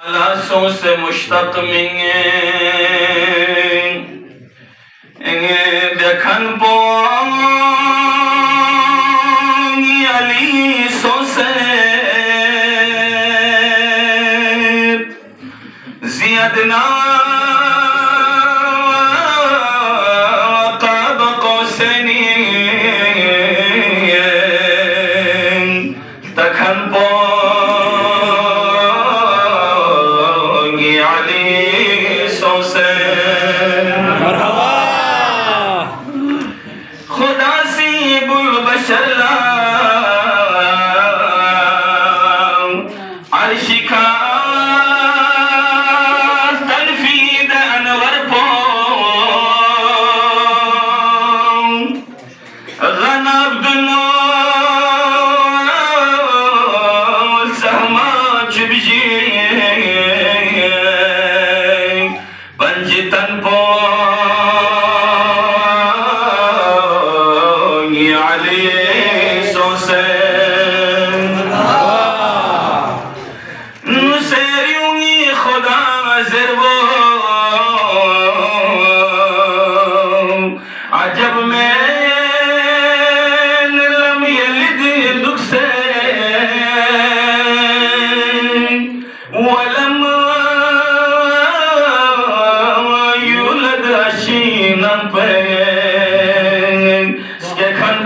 लाशों से मुश्तक मिंगे देखन पोंगी अली सो से जियदना काब कौसनी तखन पोंगी अली सो से खुदा सी बुलबशल्ला अर्शिका तनफीद अनवर पो गना अब्दुल्ला सहमा चुबजी पंजितन पो अली सो से नुसेरियोंगी खुदा ज़रबो अजब में लम यलिद दुख से वलम यूलद अशीना पे जखन